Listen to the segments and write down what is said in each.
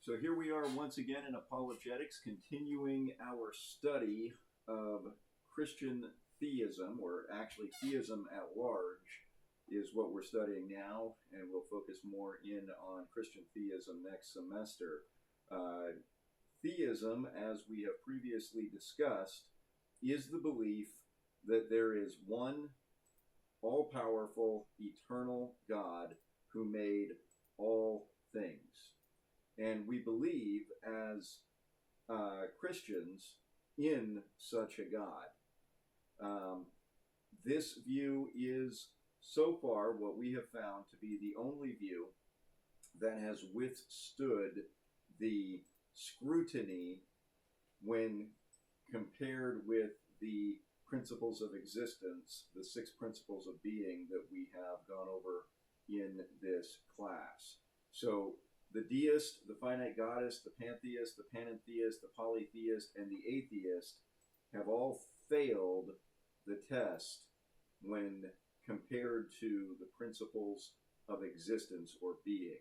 So here we are once again in Apologetics, continuing our study of Christian theism, or actually theism at large is what we're studying now, and we'll focus more in on Christian theism next semester. Theism, as we have previously discussed, is the belief that there is one all-powerful, eternal God who made all things. And we believe as Christians in such a God. This view is so far what we have found to be the only view that has withstood the scrutiny when compared with the principles of existence, the 6 principles of being that we have gone over in this class. So the deist, the finite goddess, the pantheist, the panentheist, the polytheist, and the atheist have all failed the test when compared to the principles of existence or being.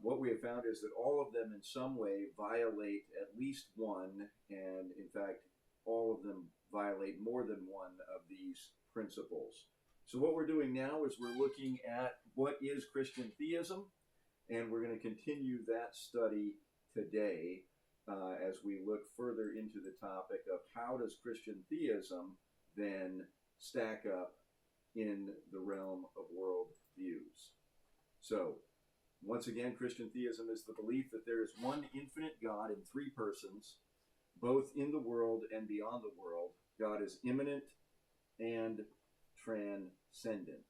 What we have found is that all of them in some way violate at least one, and in fact, all of them violate more than one of these principles. So what we're doing now is we're looking at what is Christian theism, and we're going to continue that study today as we look further into the topic of how does Christian theism then stack up in the realm of world views. So, once again, Christian theism is the belief that there is one infinite God in 3 persons, both in the world and beyond the world. God is immanent and transcendent.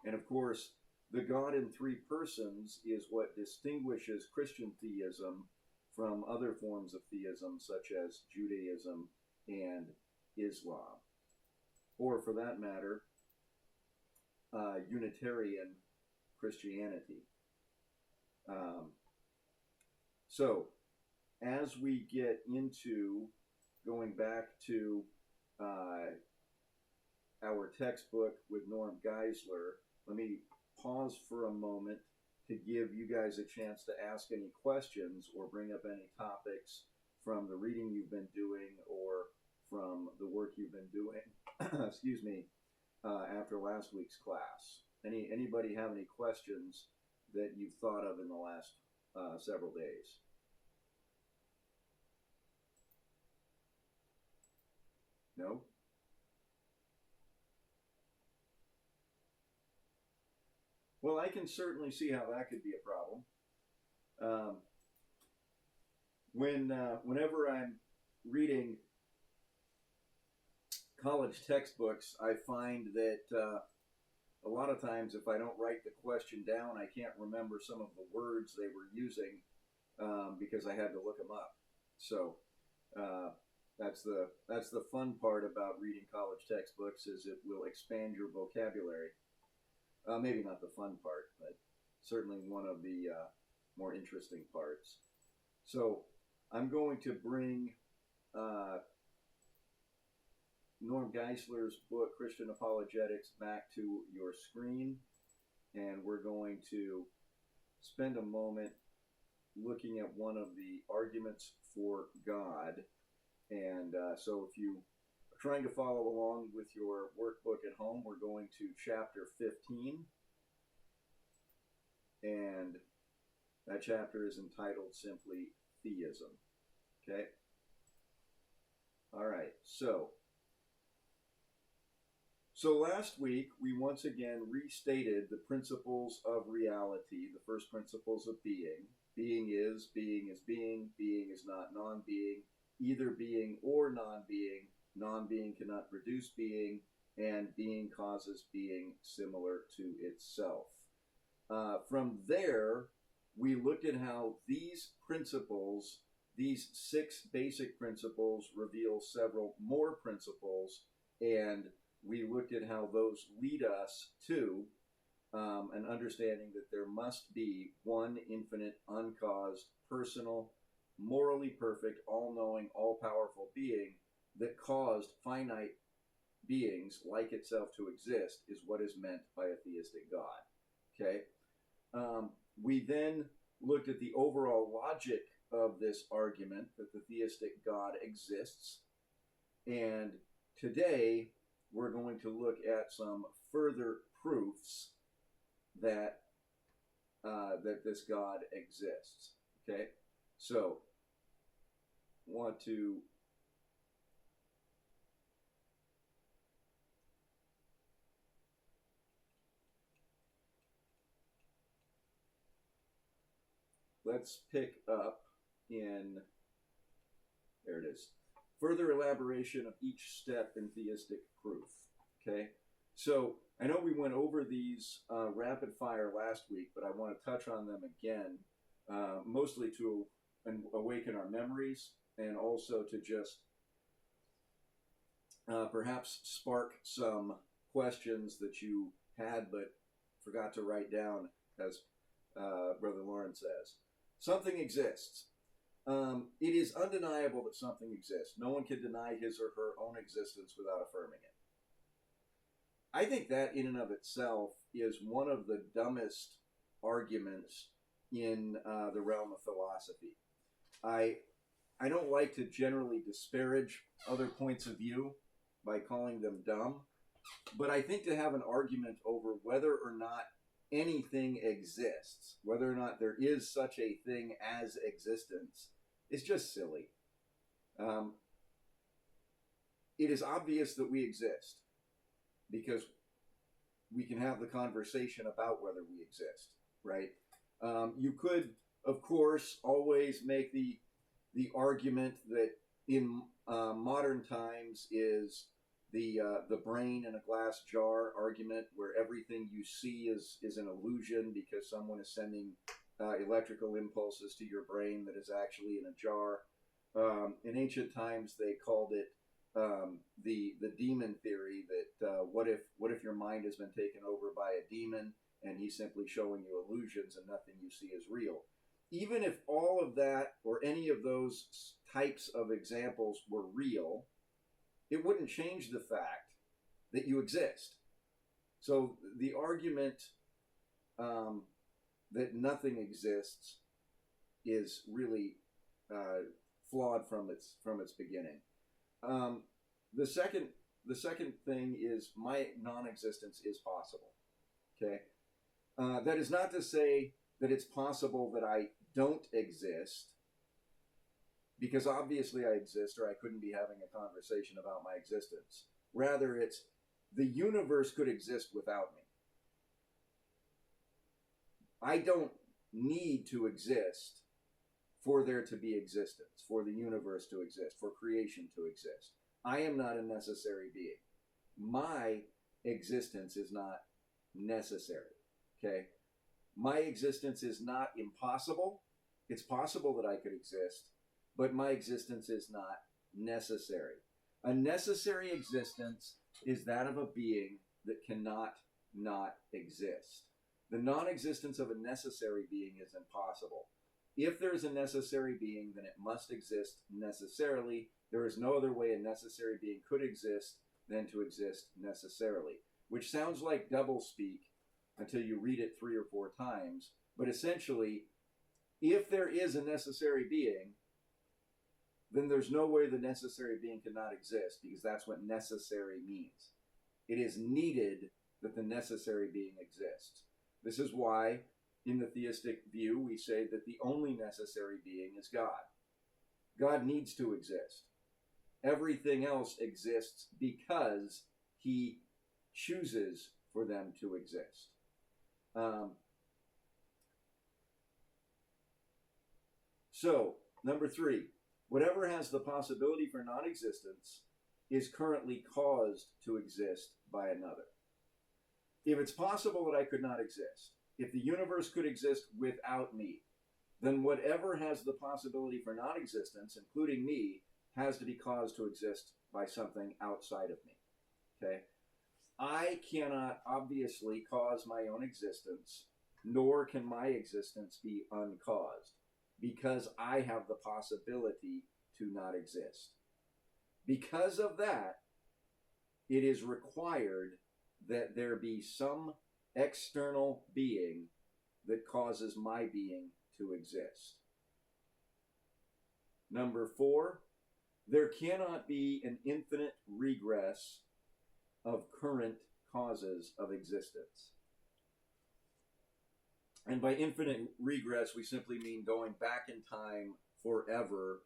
And of course, the God in 3 persons is what distinguishes Christian theism from other forms of theism, such as Judaism and Islam, or for that matter, Unitarian Christianity. So, as we get into going back to our textbook with Norm Geisler, let me pause for a moment to give you guys a chance to ask any questions or bring up any topics from the reading you've been doing or from the work you've been doing, excuse me, after last week's class. Anybody have any questions that you've thought of in the last several days? No? Well, I can certainly see how that could be a problem. Whenever I'm reading college textbooks, I find that a lot of times if I don't write the question down, I can't remember some of the words they were using because I had to look them up. So that's the fun part about reading college textbooks, is it will expand your vocabulary. Maybe not the fun part, but certainly one of the more interesting parts. So I'm going to bring Norm Geisler's book, Christian Apologetics, back to your screen, and we're going to spend a moment looking at one of the arguments for God. And so if you are trying to follow along with your workbook at home, we're going to chapter 15, and that chapter is entitled simply Theism. Okay? All right, so last week, we once again restated the principles of reality, the first principles of being. Being is being, being is not non-being, either being or non-being. Non-being cannot produce being, and being causes being similar to itself. From there, we looked at how these principles, these 6 basic principles, reveal several more principles, and we looked at how those lead us to an understanding that there must be one infinite, uncaused, personal, morally perfect, all-knowing, all-powerful being that caused finite beings like itself to exist, is what is meant by a theistic God. Okay? We then looked at the overall logic of this argument that the theistic God exists. And today we're going to look at some further proofs that that this God exists. Okay, so want to let's pick up in, there it is, further elaboration of each step in theistic proof. Okay, so I know we went over these rapid fire last week, but I want to touch on them again, mostly to awaken our memories and also to just perhaps spark some questions that you had but forgot to write down, as Brother Lawrence says. Something exists. It is undeniable that something exists. No one can deny his or her own existence without affirming it. I think that in and of itself is one of the dumbest arguments in the realm of philosophy. I don't like to generally disparage other points of view by calling them dumb, but I think to have an argument over whether or not anything exists, whether or not there is such a thing as existence, is just silly. It is obvious that we exist because we can have the conversation about whether we exist, right? You could, of course, always make the argument that in modern times is the brain in a glass jar argument, where everything you see is an illusion because someone is sending electrical impulses to your brain that is actually in a jar. In ancient times, they called it the demon theory, that what if your mind has been taken over by a demon and he's simply showing you illusions and nothing you see is real. Even if all of that or any of those types of examples were real, it wouldn't change the fact that you exist. So the argument that nothing exists is really flawed from its beginning. The second thing is my non-existence is possible. Okay, that is not to say that it's possible that I don't exist, because obviously I exist, or I couldn't be having a conversation about my existence. Rather, it's the universe could exist without me. I don't need to exist for there to be existence, for the universe to exist, for creation to exist. I am not a necessary being. My existence is not necessary. Okay? My existence is not impossible. It's possible that I could exist, but my existence is not necessary. A necessary existence is that of a being that cannot not exist. The non-existence of a necessary being is impossible. If there is a necessary being, then it must exist necessarily. There is no other way a necessary being could exist than to exist necessarily, which sounds like doublespeak until you read it 3 or 4 times. But essentially, if there is a necessary being, then there's no way the necessary being cannot exist, because that's what necessary means. It is needed that the necessary being exists. This is why, in the theistic view, we say that the only necessary being is God. God needs to exist. Everything else exists because he chooses for them to exist. So, number 3, whatever has the possibility for non-existence is currently caused to exist by another. If it's possible that I could not exist, if the universe could exist without me, then whatever has the possibility for non-existence, including me, has to be caused to exist by something outside of me. Okay? I cannot obviously cause my own existence, nor can my existence be uncaused, because I have the possibility to not exist. Because of that, it is required that there be some external being that causes my being to exist. Number 4, there cannot be an infinite regress of current causes of existence. And by infinite regress, we simply mean going back in time forever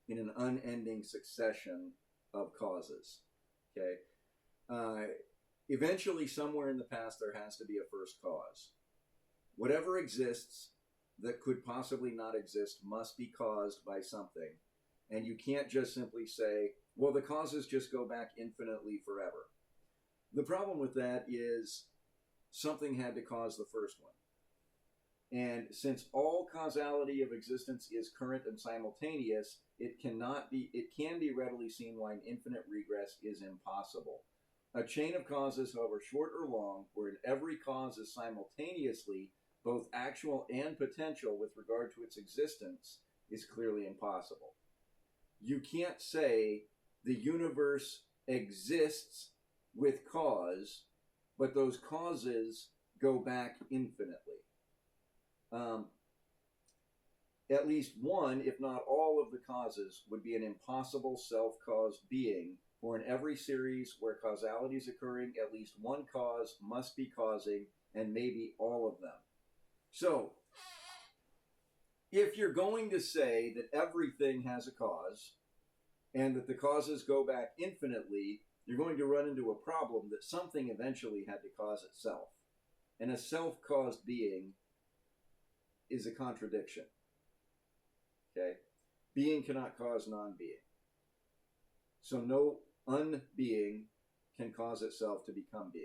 in an unending succession of causes. Okay? Eventually, somewhere in the past, there has to be a first cause. Whatever exists that could possibly not exist must be caused by something. And you can't just simply say, well, the causes just go back infinitely forever. The problem with that is something had to cause the first one. And since all causality of existence is current and simultaneous, it can be readily seen why an infinite regress is impossible. A chain of causes, however short or long, where every cause is simultaneously both actual and potential with regard to its existence, is clearly impossible. You can't say the universe exists with cause, but those causes go back infinitely. At least one, if not all of the causes, would be an impossible self-caused being, for in every series where causality is occurring, at least one cause must be causing, and maybe all of them. So, if you're going to say that everything has a cause, and that the causes go back infinitely, you're going to run into a problem that something eventually had to cause itself. And a self-caused being is a contradiction. Okay? Being cannot cause non-being. So no unbeing can cause itself to become being.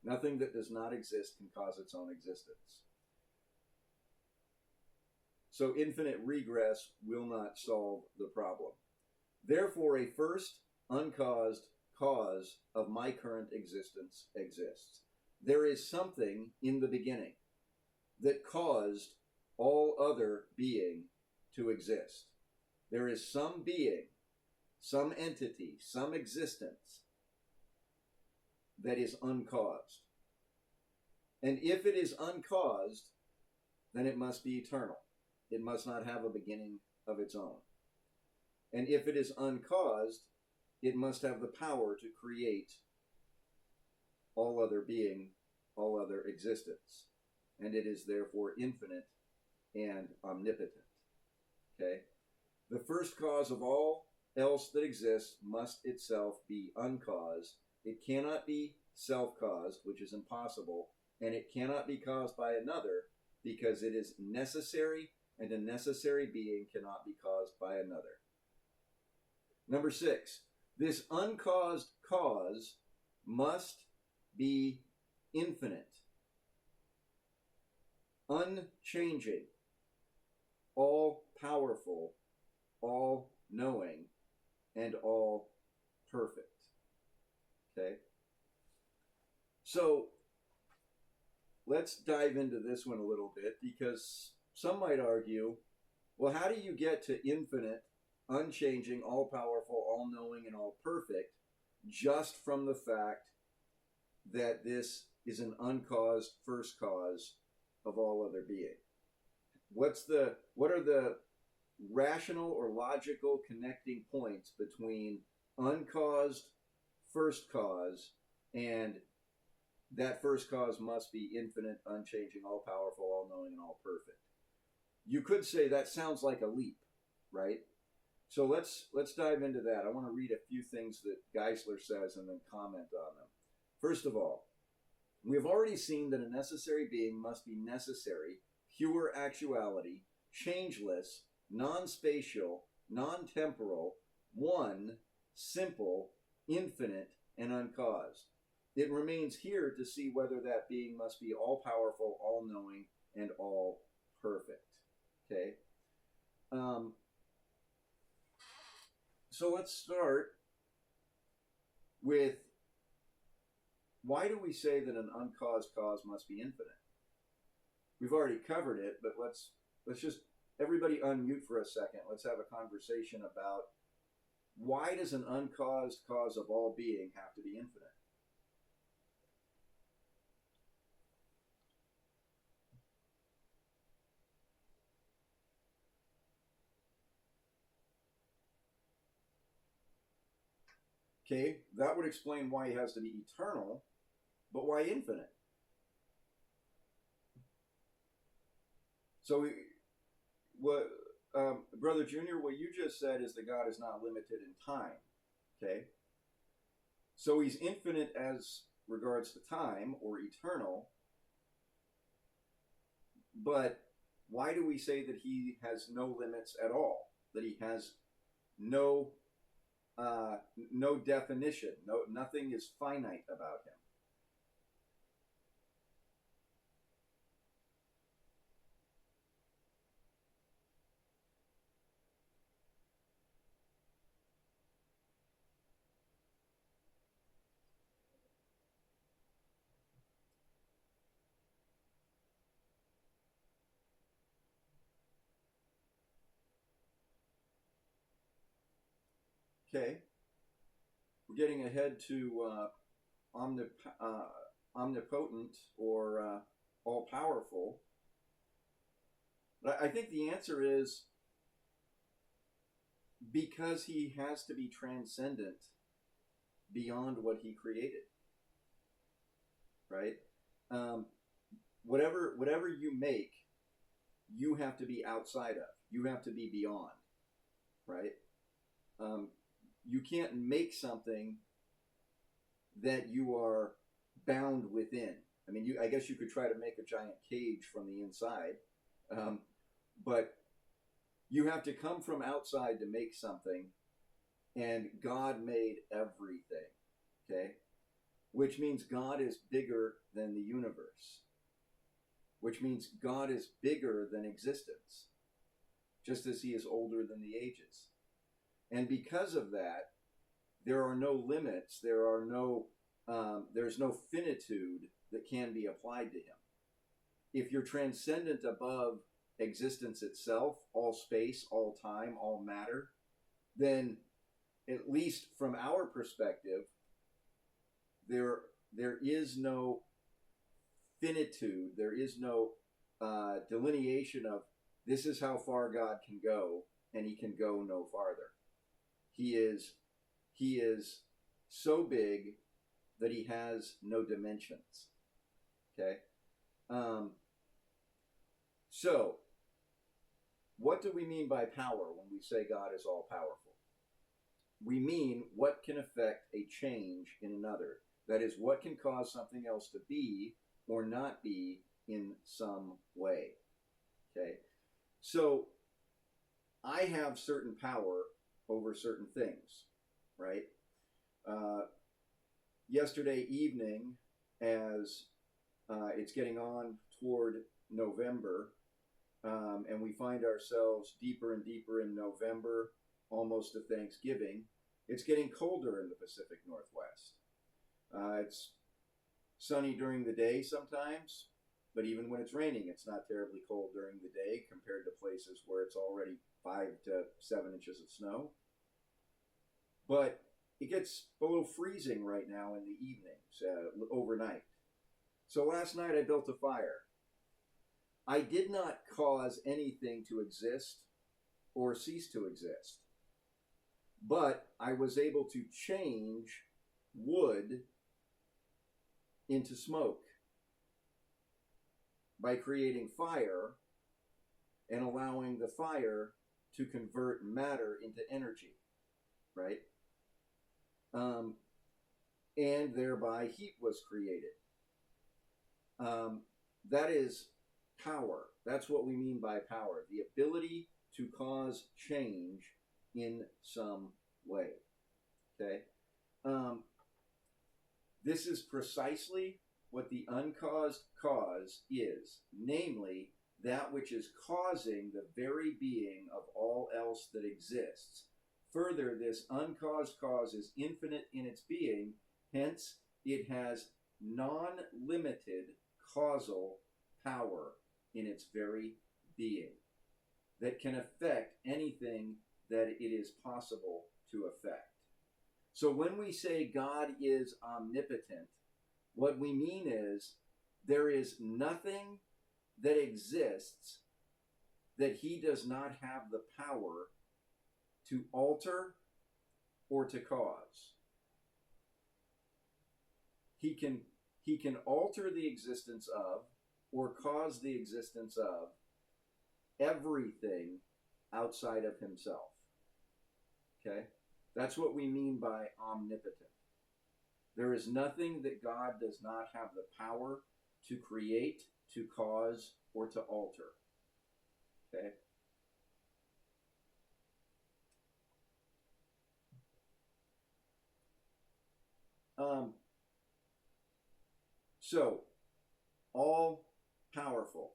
Nothing that does not exist can cause its own existence. So infinite regress will not solve the problem. Therefore, a first uncaused cause of my current existence exists. There is something in the beginning that caused all other being to exist. There is some being, some entity, some existence that is uncaused. And if it is uncaused, then it must be eternal. It must not have a beginning of its own. And if it is uncaused, it must have the power to create all other being, all other existence. And it is therefore infinite and omnipotent. Okay? The first cause of all else that exists must itself be uncaused. It cannot be self-caused, which is impossible, and it cannot be caused by another because it is necessary, and a necessary being cannot be caused by another. Number 6, this uncaused cause must be infinite, unchanging, all-powerful, all-knowing, and all-perfect. Okay? So, let's dive into this one a little bit, because some might argue, well, how do you get to infinite, unchanging, all-powerful, all-knowing, and all-perfect just from the fact that this is an uncaused first cause of all other being? What are the rational or logical connecting points between uncaused first cause and that first cause must be infinite, unchanging, all-powerful, all-knowing, and all-perfect? You could say that sounds like a leap, right? So let's dive into that. I want to read a few things that Geisler says and then comment on them. First of all, we have already seen that a necessary being must be necessary, pure actuality, changeless, non-spatial, non-temporal, one, simple, infinite, and uncaused. It remains here to see whether that being must be all-powerful, all-knowing, and all-perfect. Okay? So let's start with, why do we say that an uncaused cause must be infinite? We've already covered it, but let's just, everybody unmute for a second. Let's have a conversation about, why does an uncaused cause of all being have to be infinite? Okay, that would explain why he has to be eternal, but why infinite? So, what, Brother Junior, what you just said is that God is not limited in time. Okay, so he's infinite as regards to time, or eternal, but why do we say that he has no limits at all? That he has no no definition, nothing is finite about him. Okay, we're getting ahead to omnipotent or all powerful. But I think the answer is because he has to be transcendent beyond what he created, right? Whatever you make, you have to be outside of. You have to be beyond, right? You can't make something that you are bound within. I mean, I guess you could try to make a giant cage from the inside, but you have to come from outside to make something, and God made everything, okay? Which means God is bigger than the universe, which means God is bigger than existence, just as he is older than the ages. And because of that, there are no limits, there's no finitude that can be applied to him. If you're transcendent above existence itself, all space, all time, all matter, then at least from our perspective, there is no finitude, there is no delineation of this is how far God can go, and he can go no farther. He is so big that he has no dimensions. Okay? So, what do we mean by power when we say God is all powerful? We mean what can affect a change in another. That is, what can cause something else to be or not be in some way. Okay? So, I have certain power over certain things, right? Yesterday evening, as it's getting on toward November, and we find ourselves deeper and deeper in November, almost to Thanksgiving, it's getting colder in the Pacific Northwest. It's sunny during the day sometimes, but even when it's raining, it's not terribly cold during the day compared to places where it's already 5 to 7 inches of snow. But it gets a little freezing right now in the evenings, overnight. So last night I built a fire. I did not cause anything to exist or cease to exist, but I was able to change wood into smoke by creating fire and allowing the fire to convert matter into energy, right? And thereby heat was created. That is power. That's what we mean by power. The ability to cause change in some way. Okay? This is precisely what the uncaused cause is, namely that which is causing the very being of all else that exists. Further, this uncaused cause is infinite in its being, hence it has non-limited causal power in its very being that can affect anything that it is possible to affect. So when we say God is omnipotent, what we mean is there is nothing that exists that he does not have the power to alter or to cause. he can alter the existence of or cause the existence of everything outside of himself. Okay? That's what we mean by omnipotent. There is nothing that God does not have the power to create, to cause, or to alter. Okay? So, all powerful.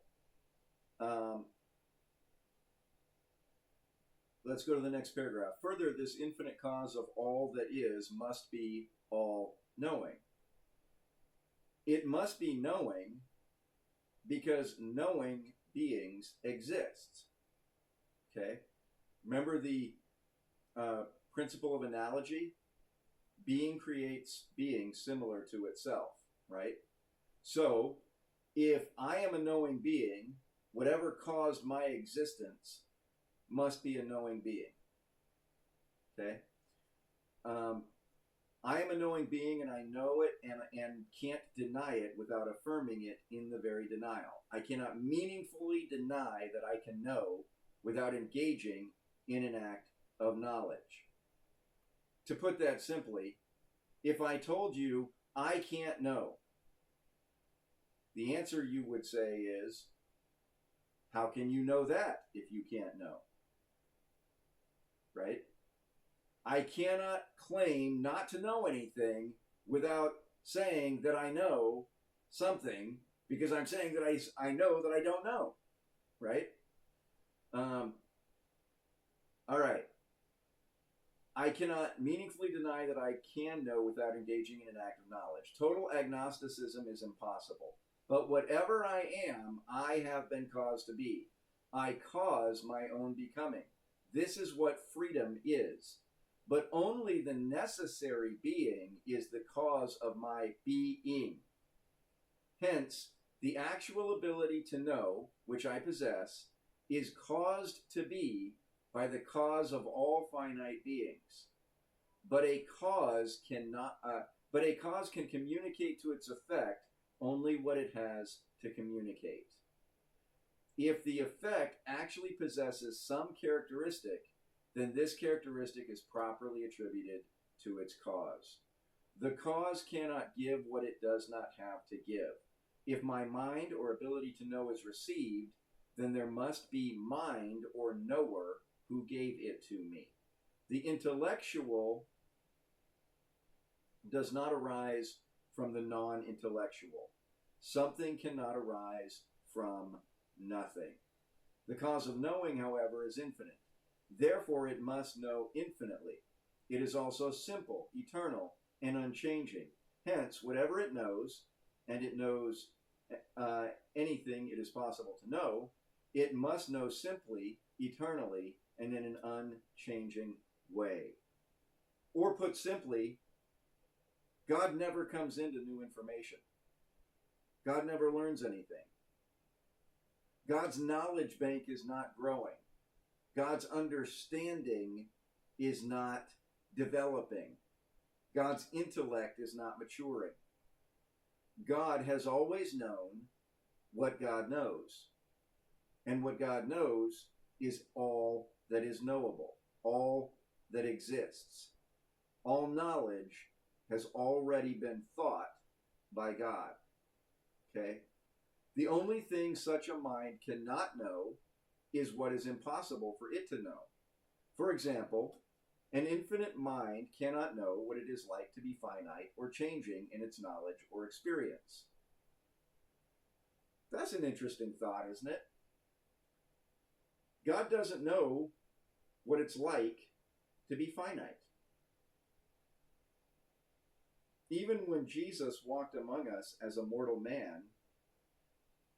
Let's go to the next paragraph. Further, this infinite cause of all that is must be all knowing. It must be knowing because knowing beings exist. Okay? Remember the principle of analogy? Being creates being similar to itself, right? So, if I am a knowing being, whatever caused my existence must be a knowing being. Okay? I am a knowing being and I know it and can't deny it without affirming it in the very denial. I cannot meaningfully deny that I can know without engaging in an act of knowledge. To put that simply, if I told you I can't know, the answer you would say is, how can you know that if you can't know? Right? I cannot claim not to know anything without saying that I know something, because I'm saying that I know that I don't know. Right? All right. I cannot meaningfully deny that I can know without engaging in an act of knowledge. Total agnosticism is impossible. But whatever I am, I have been caused to be. I cause my own becoming. This is what freedom is. But only the necessary being is the cause of my being. Hence, the actual ability to know, which I possess, is caused to be by the cause of all finite beings. But a cause can communicate to its effect only what it has to communicate. If the effect actually possesses some characteristic, then this characteristic is properly attributed to its cause. The cause cannot give what it does not have to give. If my mind or ability to know is received, then there must be mind or knower who gave it to me. The intellectual does not arise from the non-intellectual. Something cannot arise from nothing. The cause of knowing, however, is infinite. Therefore, it must know infinitely. It is also simple, eternal, and unchanging. Hence, whatever it knows, and it knows anything it is possible to know, it must know simply, eternally, and in an unchanging way. Or put simply, God never comes into new information. God never learns anything. God's knowledge bank is not growing. God's understanding is not developing. God's intellect is not maturing. God has always known what God knows. And what God knows is all that is knowable, all that exists. All knowledge has already been thought by God. Okay? The only thing such a mind cannot know is what is impossible for it to know. For example, an infinite mind cannot know what it is like to be finite or changing in its knowledge or experience. That's an interesting thought, isn't it? God doesn't know what it's like to be finite. Even when Jesus walked among us as a mortal man,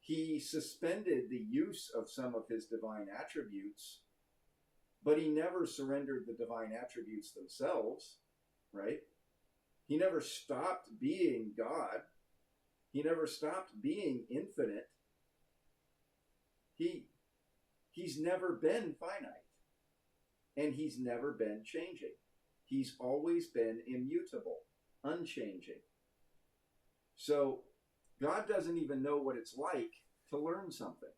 he suspended the use of some of his divine attributes, but he never surrendered the divine attributes themselves, right? He never stopped being God. He never stopped being infinite. He's never been finite, and he's never been changing. He's always been immutable, unchanging. So God doesn't even know what it's like to learn something.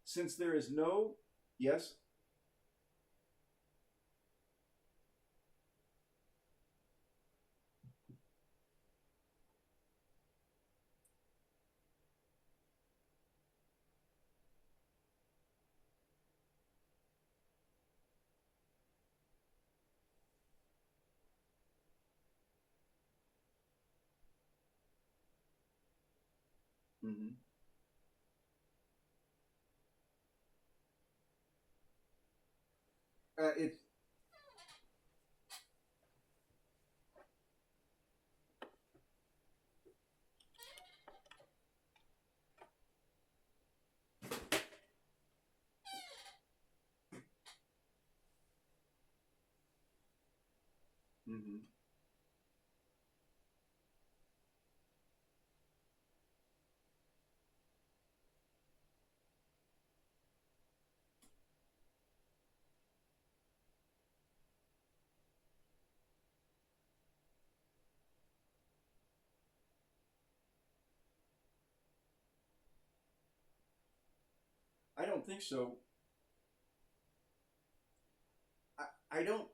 Since there is no, yes? Mm-hmm. It's mm-hmm. I don't think so. I don't.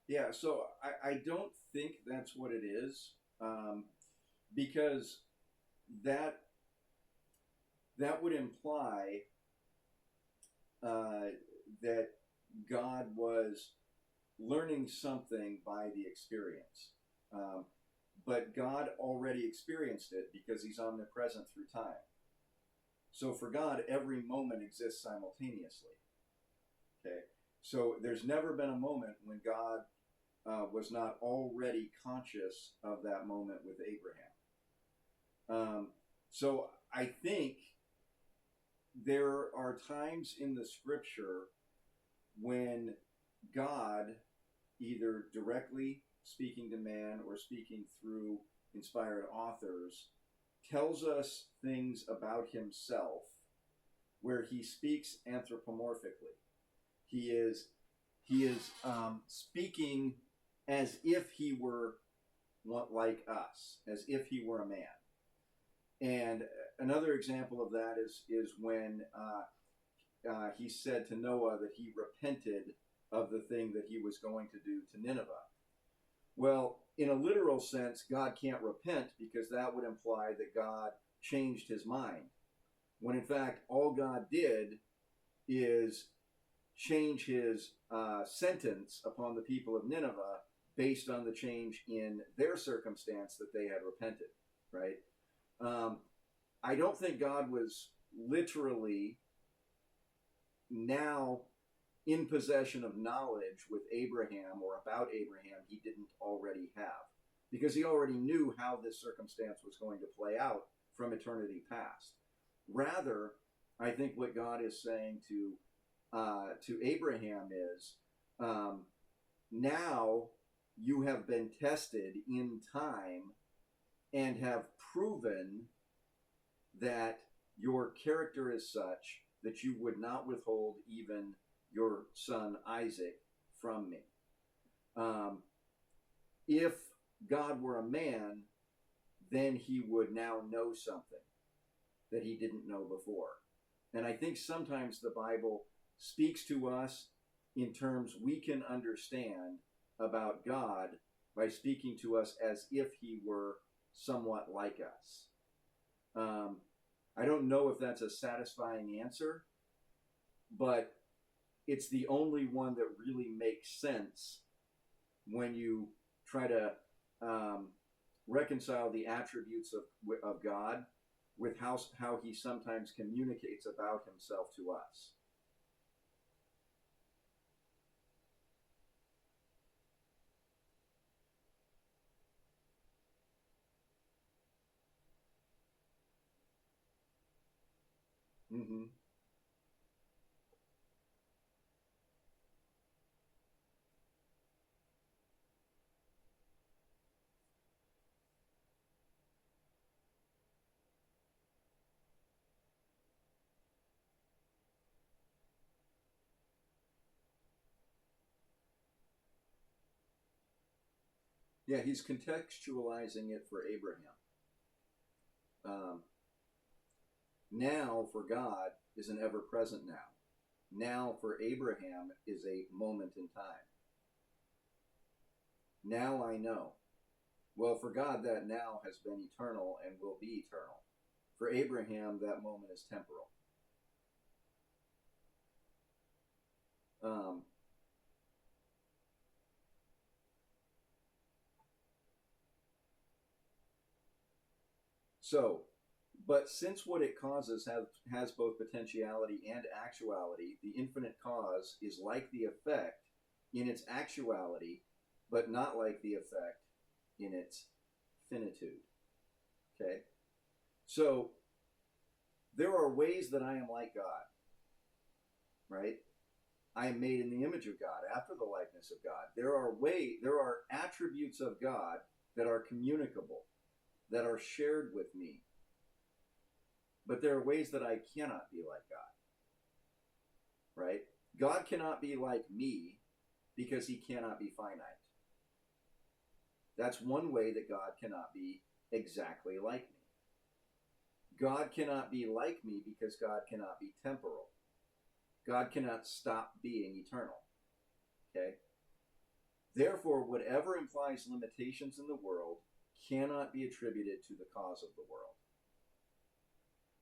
Yeah, so I don't think that's what it is, because that that would imply uh, that God was learning something by the experience. Um, but God already experienced it because he's omnipresent through time. So for God, every moment exists simultaneously. Okay? So there's never been a moment when God was not already conscious of that moment with Abraham. So I think there are times in the scripture when God, either directly speaking to man or speaking through inspired authors, tells us things about himself where he speaks anthropomorphically. He is speaking as if he were like us, as if he were a man. And another example of that is when he said to Noah that he repented of the thing that he was going to do to Nineveh. Well, in a literal sense, God can't repent because that would imply that God changed his mind. When in fact, all God did is change his sentence upon the people of Nineveh based on the change in their circumstance that they had repented, right? I don't think God was literally now in possession of knowledge with Abraham or about Abraham he didn't already have, because he already knew how this circumstance was going to play out from eternity past. Rather, I think what God is saying to Abraham is, now you have been tested in time and have proven that your character is such that you would not withhold even your son Isaac from me. If God were a man, then he would now know something that he didn't know before. And I think sometimes the Bible speaks to us in terms we can understand about God by speaking to us as if he were somewhat like us. I don't know if that's a satisfying answer, but it's the only one that really makes sense when you try to reconcile the attributes of God with how he sometimes communicates about himself to us. Mm-hmm. Yeah, he's contextualizing it for Abraham. Now for God is an ever-present now. Now for Abraham is a moment in time. Now I know. Well, for God, that now has been eternal and will be eternal. For Abraham, that moment is temporal. But since what it causes has both potentiality and actuality, the infinite cause is like the effect in its actuality, but not like the effect in its finitude. Okay? So, there are ways that I am like God, right? I am made in the image of God, after the likeness of God. There are attributes of God that are communicable, that are shared with me. But there are ways that I cannot be like God, right? God cannot be like me because he cannot be finite. That's one way that God cannot be exactly like me. God cannot be like me because God cannot be temporal. God cannot stop being eternal. Okay? Therefore, whatever implies limitations in the world cannot be attributed to the cause of the world.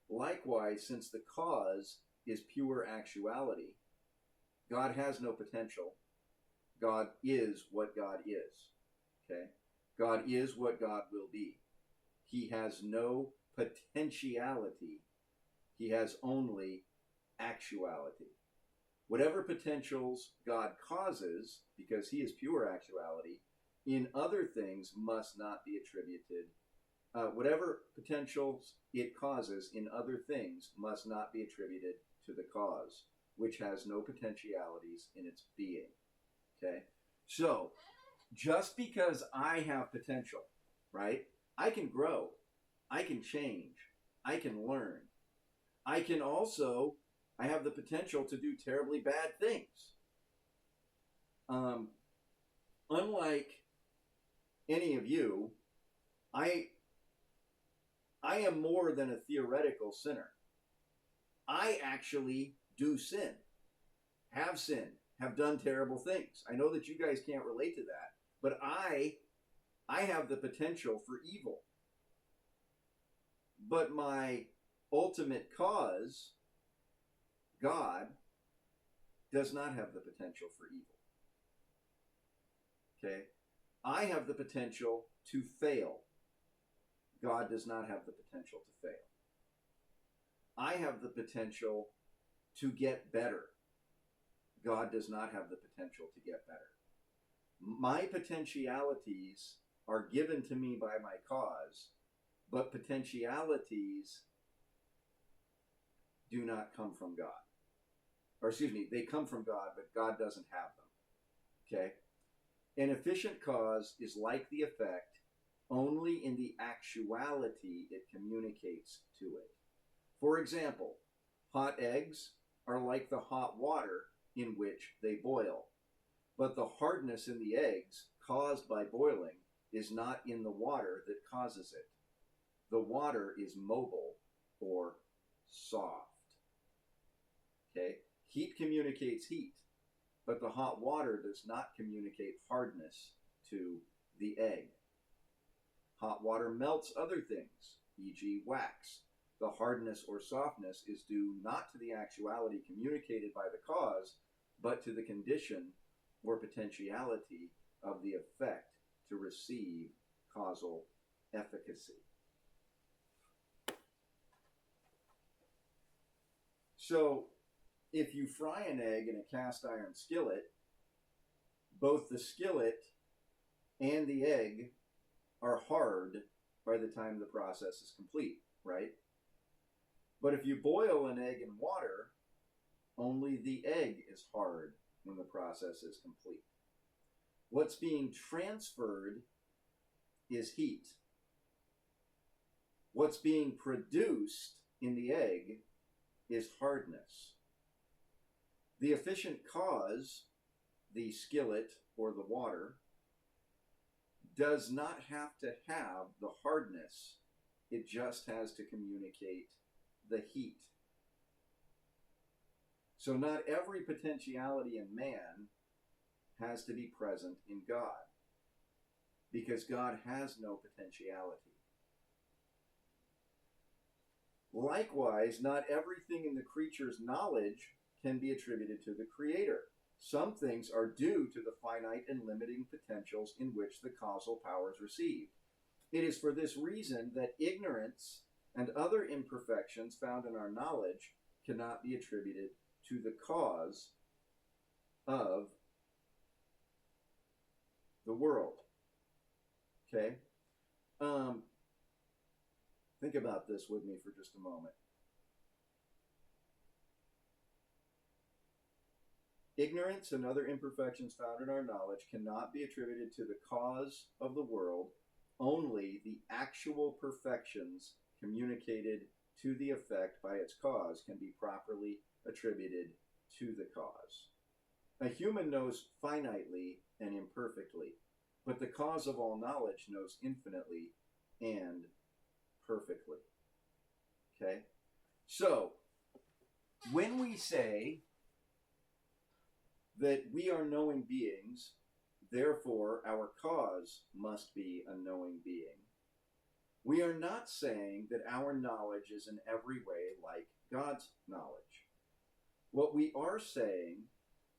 Likewise, since the cause is pure actuality, God has no potential. God is what God is. Okay? God is what God will be. He has no potentiality. He has only actuality. Whatever potentials God causes, because he is pure actuality, in other things must not be attributed. Whatever potentials it causes in other things must not be attributed to the cause, which has no potentialities in its being. Okay? So, just because I have potential, right? I can grow. I can change. I can learn. I have the potential to do terribly bad things. Unlike any of you, I am more than a theoretical sinner. I actually do sin, have done terrible things. I know that you guys can't relate to that, but I have the potential for evil. But my ultimate cause, God, does not have the potential for evil. Okay? I have the potential to fail. God does not have the potential to fail. I have the potential to get better. God does not have the potential to get better. My potentialities are given to me by my cause, but potentialities do not come from God. Or excuse me, they come from God, but God doesn't have them. Okay? An efficient cause is like the effect only in the actuality it communicates to it. For example, hot eggs are like the hot water in which they boil, but the hardness in the eggs caused by boiling is not in the water that causes it. The water is mobile or soft. Okay? Heat communicates heat, but the hot water does not communicate hardness to the egg. Hot water melts other things, e.g. wax. The hardness or softness is due not to the actuality communicated by the cause, but to the condition or potentiality of the effect to receive causal efficacy. So, if you fry an egg in a cast iron skillet, both the skillet and the egg are hard by the time the process is complete, right? But if you boil an egg in water, only the egg is hard when the process is complete. What's being transferred is heat. What's being produced in the egg is hardness. The efficient cause, the skillet or the water, does not have to have the hardness. It just has to communicate the heat. So not every potentiality in man has to be present in God, because God has no potentiality. Likewise, not everything in the creature's knowledge can be attributed to the Creator. Some things are due to the finite and limiting potentials in which the causal powers received. It is for this reason that ignorance and other imperfections found in our knowledge cannot be attributed to the cause of the world. Okay? Think about this with me for just a moment. Ignorance and other imperfections found in our knowledge cannot be attributed to the cause of the world. Only the actual perfections communicated to the effect by its cause can be properly attributed to the cause. A human knows finitely and imperfectly, but the cause of all knowledge knows infinitely and perfectly. Okay? So, when we say that we are knowing beings, therefore our cause must be a knowing being, we are not saying that our knowledge is in every way like God's knowledge. What we are saying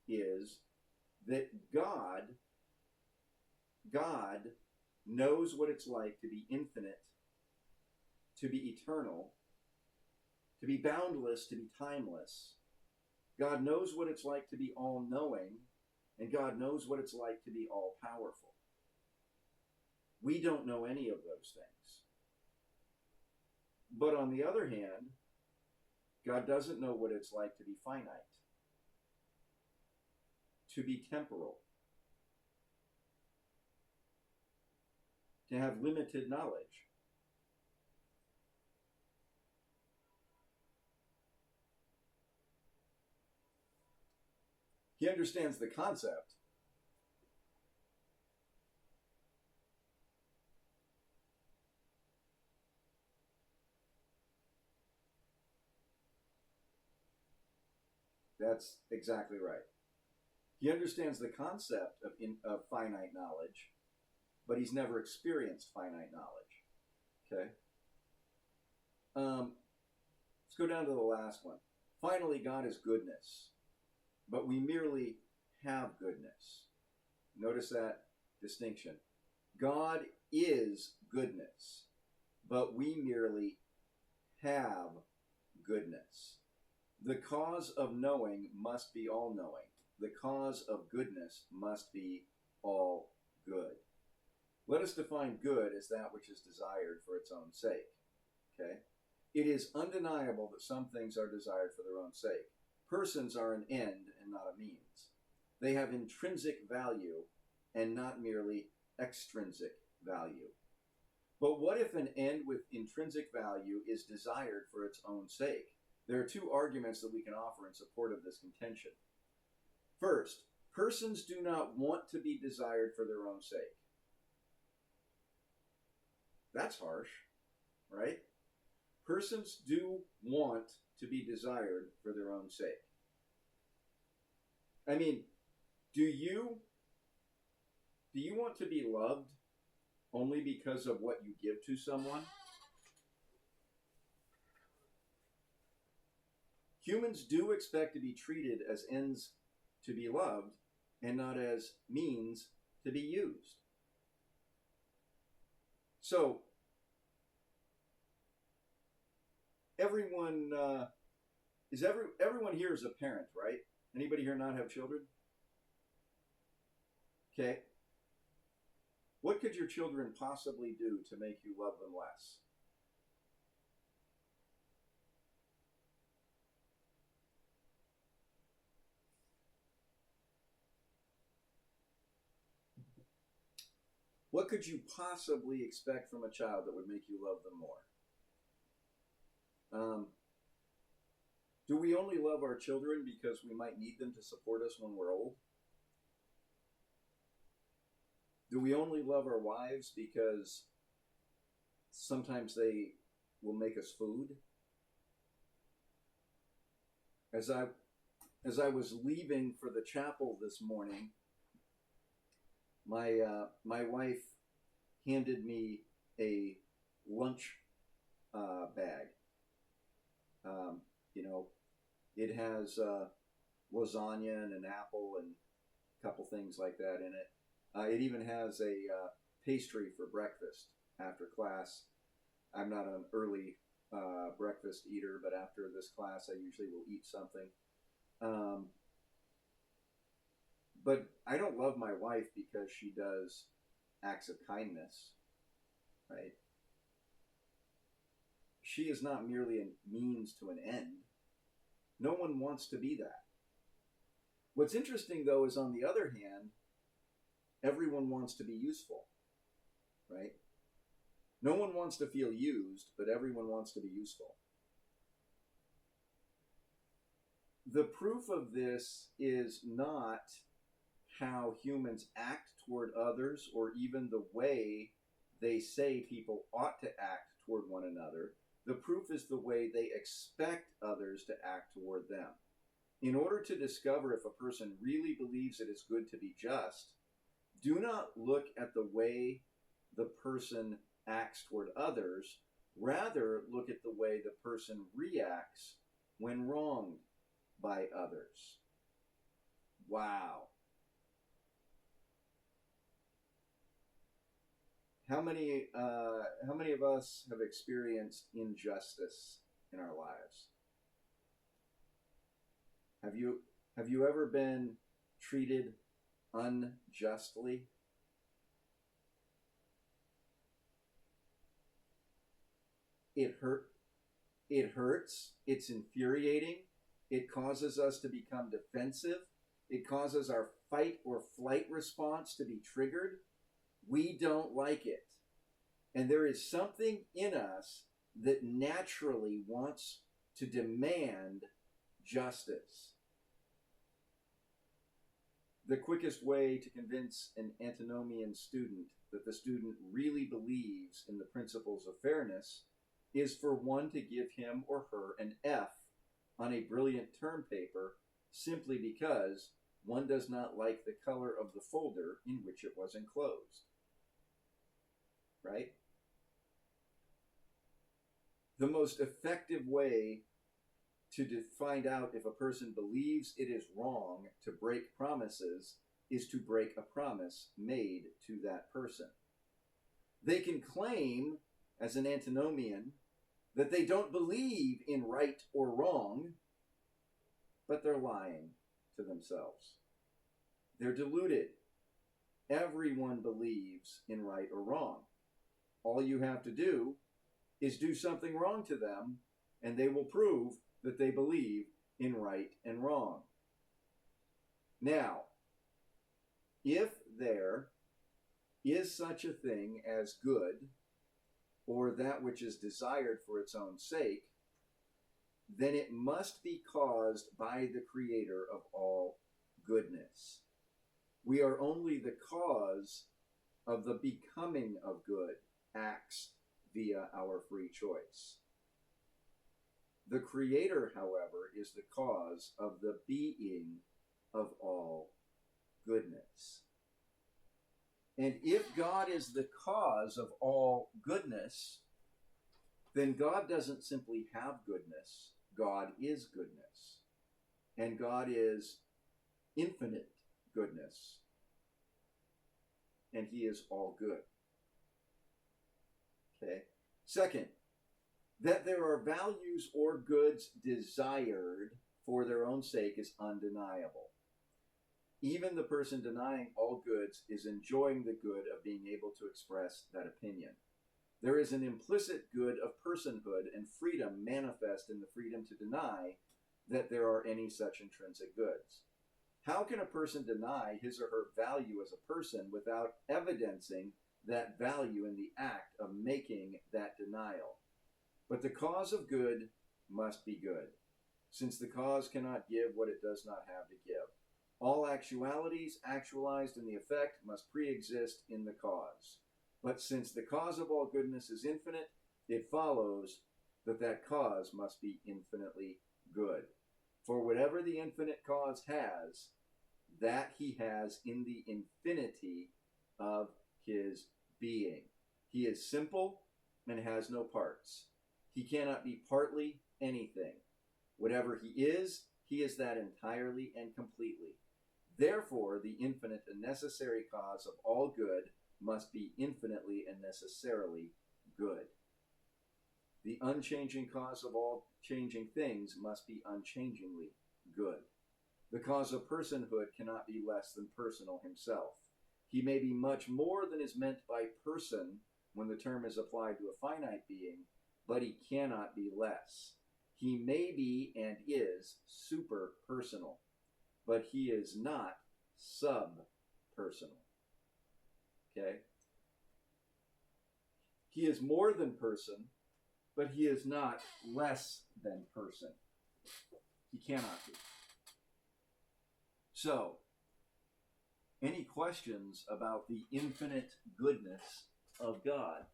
is that God knows what it's like to be infinite, to be eternal, to be boundless, to be timeless. God knows what it's like to be all-knowing, and God knows what it's like to be all-powerful. We don't know any of those things. But on the other hand, God doesn't know what it's like to be finite, to be temporal, to have limited knowledge. He understands the concept. That's exactly right. He understands the concept of finite knowledge, but he's never experienced finite knowledge. Okay? Let's go down to the last one. Finally, God is goodness, but we merely have goodness. Notice that distinction. God is goodness, but we merely have goodness. The cause of knowing must be all-knowing. The cause of goodness must be all good. Let us define good as that which is desired for its own sake. Okay? It is undeniable that some things are desired for their own sake. Persons are an end and not a means. They have intrinsic value and not merely extrinsic value. But what if an end with intrinsic value is desired for its own sake? There are two arguments that we can offer in support of this contention. First, persons do not want to be desired for their own sake. That's harsh, right? Persons do want to be desired for their own sake. I mean, do you want to be loved only because of what you give to someone? Humans do expect to be treated as ends to be loved and not as means to be used. So, everyone here is a parent, right? Anybody here not have children? Okay. What could your children possibly do to make you love them less? What could you possibly expect from a child that would make you love them more? Do we only love our children because we might need them to support us when we're old? Do we only love our wives because sometimes they will make us food? As I was leaving for the chapel this morning, my wife handed me a lunch bag. It has lasagna and an apple and a couple things like that in it. It even has a pastry for breakfast after class. I'm not an early breakfast eater, but after this class, I usually will eat something. But I don't love my wife because she does acts of kindness, right? She is not merely a means to an end. No one wants to be that. What's interesting, though, is on the other hand, everyone wants to be useful, right? No one wants to feel used, but everyone wants to be useful. The proof of this is not how humans act toward others or even the way they say people ought to act toward one another. The proof is the way they expect others to act toward them. In order to discover if a person really believes it is good to be just, do not look at the way the person acts toward others. Rather, look at the way the person reacts when wronged by others. Wow. How many of us have experienced injustice in our lives? Have you ever been treated unjustly? It hurts. It's infuriating. It causes us to become defensive. It causes our fight or flight response to be triggered. We don't like it. And there is something in us that naturally wants to demand justice. The quickest way to convince an antinomian student that the student really believes in the principles of fairness is for one to give him or her an F on a brilliant term paper simply because one does not like the color of the folder in which it was enclosed. Right? The most effective way to find out if a person believes it is wrong to break promises is to break a promise made to that person. They can claim, as an antinomian, that they don't believe in right or wrong, but they're lying to themselves. They're deluded. Everyone believes in right or wrong. All you have to do is do something wrong to them, and they will prove that they believe in right and wrong. Now, if there is such a thing as good, or that which is desired for its own sake, then it must be caused by the Creator of all goodness. We are only the cause of the becoming of good acts via our free choice. The Creator, however, is the cause of the being of all goodness. And if God is the cause of all goodness, then God doesn't simply have goodness. God is goodness. And God is infinite goodness. And He is all good. Okay. Second, that there are values or goods desired for their own sake is undeniable. Even the person denying all goods is enjoying the good of being able to express that opinion. There is an implicit good of personhood and freedom manifest in the freedom to deny that there are any such intrinsic goods. How can a person deny his or her value as a person without evidencing that value in the act of making that denial? But the cause of good must be good, since the cause cannot give what it does not have to give. All actualities actualized in the effect must pre-exist in the cause. But since the cause of all goodness is infinite, it follows that that cause must be infinitely good. For whatever the infinite cause has, that he has in the infinity of his being. He is simple and has no parts. He cannot be partly anything. Whatever he is that entirely and completely. Therefore, the infinite and necessary cause of all good must be infinitely and necessarily good. The unchanging cause of all changing things must be unchangingly good. The cause of personhood cannot be less than personal himself. He may be much more than is meant by person when the term is applied to a finite being, but he cannot be less. He may be and is super-personal, but he is not sub-personal. Okay? He is more than person, but he is not less than person. He cannot be. So, any questions about the infinite goodness of God?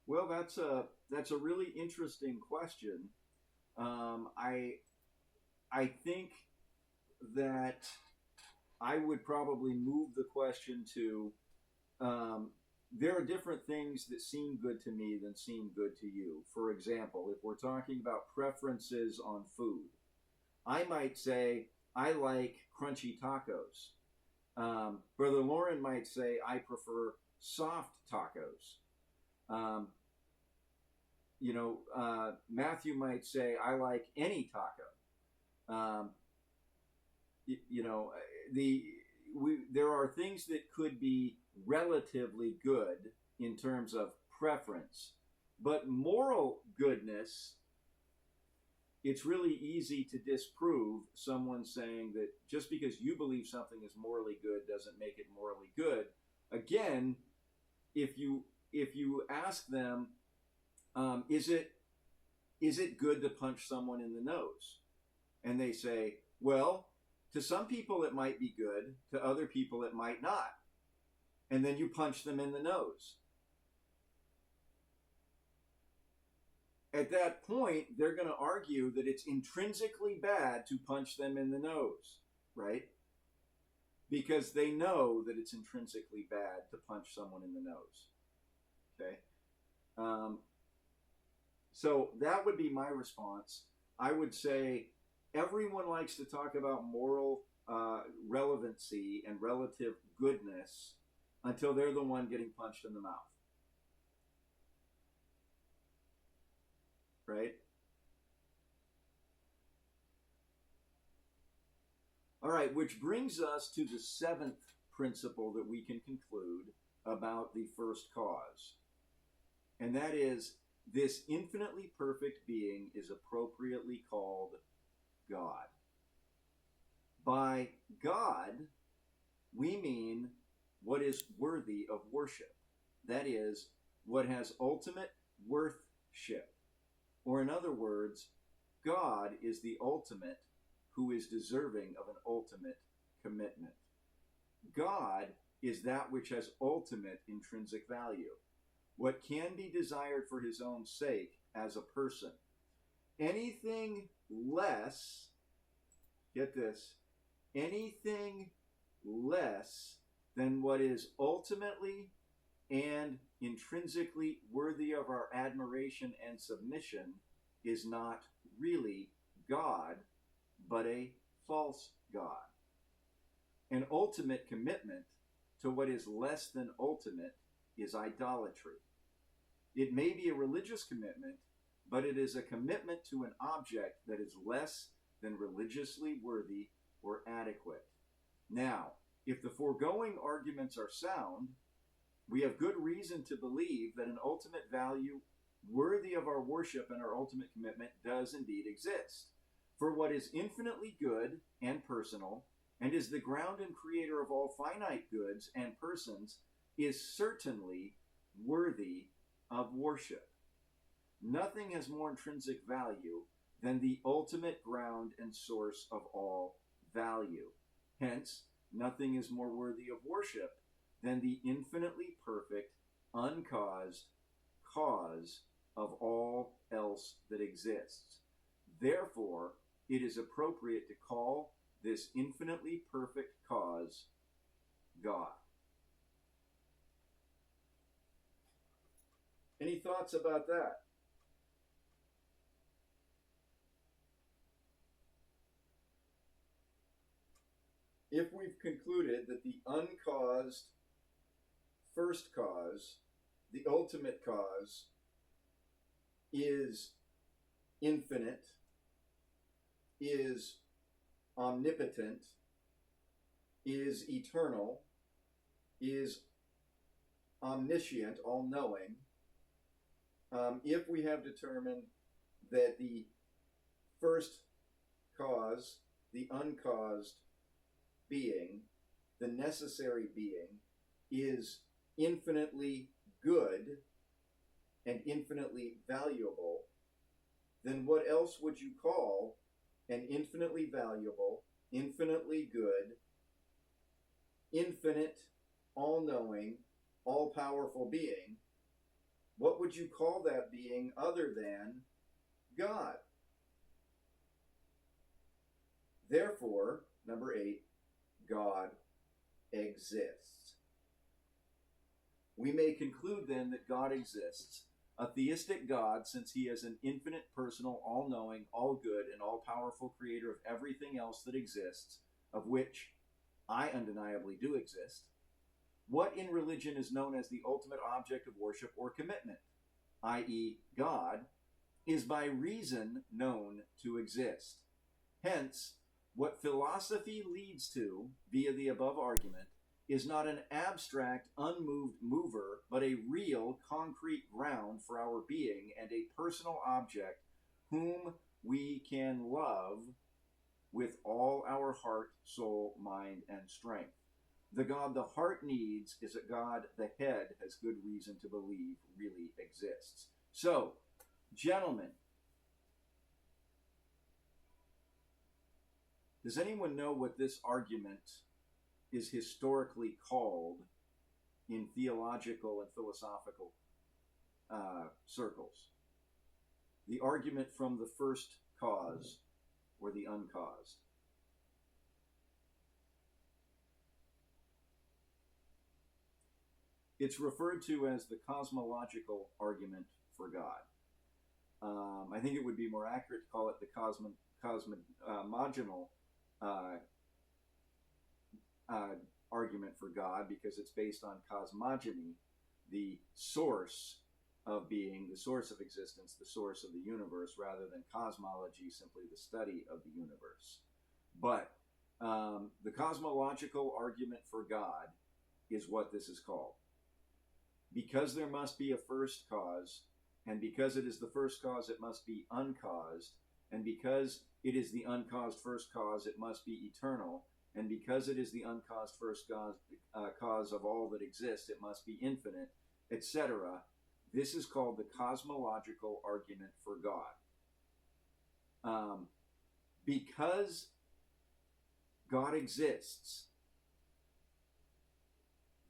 Well, that's a really interesting question. I think that I would probably move the question to there are different things that seem good to me than seem good to you. For example, if we're talking about preferences on food, I might say I like crunchy tacos. Brother Lauren might say I prefer soft tacos. Um, Matthew might say I like any taco. Um, there are things that could be relatively good in terms of preference, but moral goodness, it's really easy to disprove someone saying that just because you believe something is morally good doesn't make it morally good. Again, if you ask them, is it good to punch someone in the nose? And they say, well, to some people it might be good, to other people it might not. And then you punch them in the nose. At that point, they're going to argue that it's intrinsically bad to punch them in the nose, right? Because they know that it's intrinsically bad to punch someone in the nose. Okay? So that would be my response. I would say everyone likes to talk about moral relevancy and relative goodness until they're the one getting punched in the mouth. Right? All right, which brings us to the seventh principle that we can conclude about the first cause. And that is, this infinitely perfect being is appropriately called God. By God, we mean what is worthy of worship. That is, what has ultimate worthship. Or in other words, God is the ultimate who is deserving of an ultimate commitment. God is that which has ultimate intrinsic value. What can be desired for his own sake as a person. Anything less, get this, anything less than what is ultimately and intrinsically worthy of our admiration and submission is not really God, but a false God. An ultimate commitment to what is less than ultimate is idolatry. It may be a religious commitment, but it is a commitment to an object that is less than religiously worthy or adequate. Now, if the foregoing arguments are sound, we have good reason to believe that an ultimate value worthy of our worship and our ultimate commitment does indeed exist. For what is infinitely good and personal, and is the ground and creator of all finite goods and persons, is certainly worthy of worship. Nothing has more intrinsic value than the ultimate ground and source of all value. Hence, nothing is more worthy of worship than the infinitely perfect, uncaused cause of all else that exists. Therefore, it is appropriate to call this infinitely perfect cause God. Any thoughts about that? If we've concluded that the uncaused first cause, the ultimate cause, is infinite, is omnipotent, is eternal, is omniscient, all-knowing, if we have determined that the first cause, the uncaused being, the necessary being, is infinitely good and infinitely valuable, then what else would you call an infinitely valuable, infinitely good, infinite, all-knowing, all-powerful being? What would you call that being other than God? Therefore, number 8, God exists. We may conclude then that God exists, a theistic God, since he is an infinite, personal, all-knowing, all-good, and all-powerful creator of everything else that exists, of which I undeniably do exist. What in religion is known as the ultimate object of worship or commitment, i.e., God, is by reason known to exist. Hence, what philosophy leads to, via the above argument, is not an abstract, unmoved mover, but a real, concrete ground for our being and a personal object whom we can love with all our heart, soul, mind, and strength. The God the heart needs is a God the head has good reason to believe really exists. So, gentlemen, does anyone know what this argument is historically called in theological and philosophical circles? The argument from the first cause or the uncaused. It's referred to as the cosmological argument for God. I think it would be more accurate to call it the cosmogonal argument for God, because it's based on cosmogony, the source of being, the source of existence, the source of the universe, rather than cosmology, simply the study of the universe. But the cosmological argument for God is what this is called. Because there must be a first cause, and because it is the first cause, it must be uncaused, and because it is the uncaused first cause, it must be eternal, and because it is the uncaused first cause of all that exists, it must be infinite, etc. This is called the cosmological argument for God. Because God exists,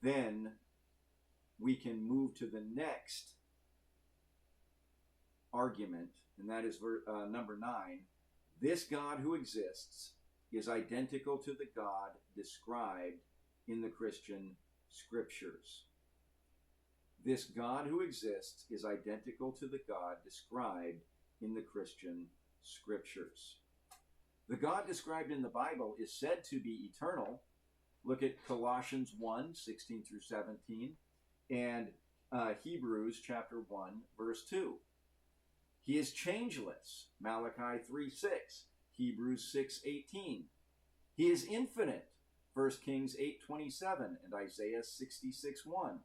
then we can move to the next argument, and that is number 9. This God who exists is identical to the God described in the Christian scriptures. This God who exists is identical to the God described in the Christian scriptures. The God described in the Bible is said to be eternal. Look at Colossians 1, 16 through 17, and Hebrews chapter 1, verse 2. He is changeless, Malachi 3, 6, Hebrews 6, 18. He is infinite, 1 Kings 8:27 and Isaiah 66:1.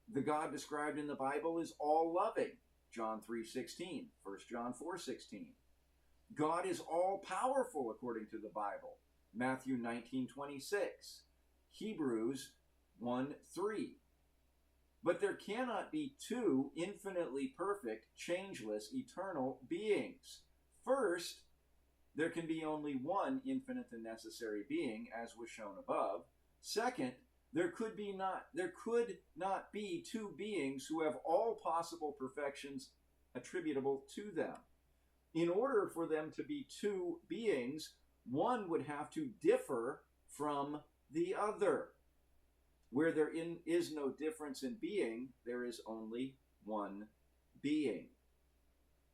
The God described in the Bible is all-loving, John 3:16, 1 John 4:16. God is all-powerful according to the Bible, Matthew 19:26, Hebrews 1:3. But there cannot be two infinitely perfect, changeless, eternal beings. First, there can be only one infinite and necessary being, as was shown above. Second, there could not be two beings who have all possible perfections attributable to them. In order for them to be two beings, one would have to differ from the other. Where there is no difference in being, there is only one being.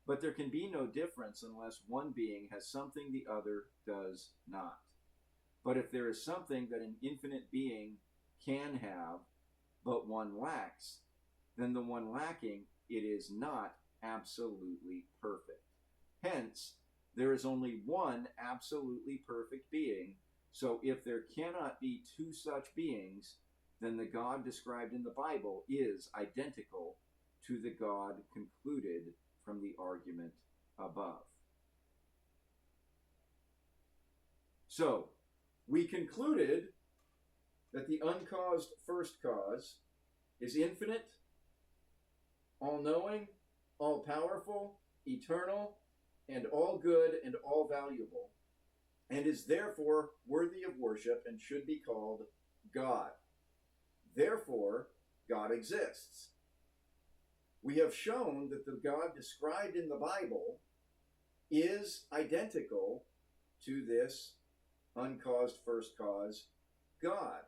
But there can be no difference unless one being has something the other does not. But if there is something that an infinite being can have, but one lacks, then the one lacking, it is not absolutely perfect. Hence, there is only one absolutely perfect being. So if there cannot be two such beings, then the God described in the Bible is identical to the God concluded from the argument above. So, we concluded that the uncaused first cause is infinite, all-knowing, all-powerful, eternal, and all good and all valuable, and is therefore worthy of worship and should be called God. Therefore, God exists. We have shown that the God described in the Bible is identical to this uncaused first cause, God.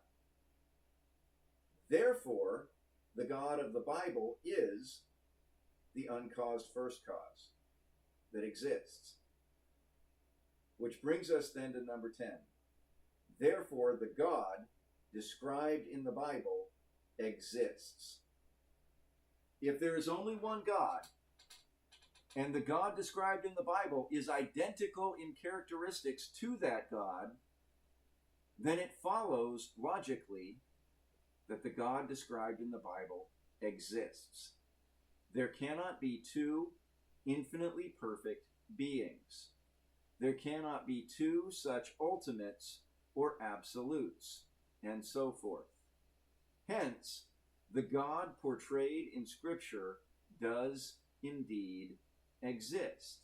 Therefore, the God of the Bible is the uncaused first cause that exists. Which brings us then to number 10. Therefore, the God described in the Bible exists. If there is only one God, and the God described in the Bible is identical in characteristics to that God, then it follows logically that the God described in the Bible exists. There cannot be two infinitely perfect beings. There cannot be two such ultimates or absolutes, and so forth. Hence, the God portrayed in Scripture does indeed exist.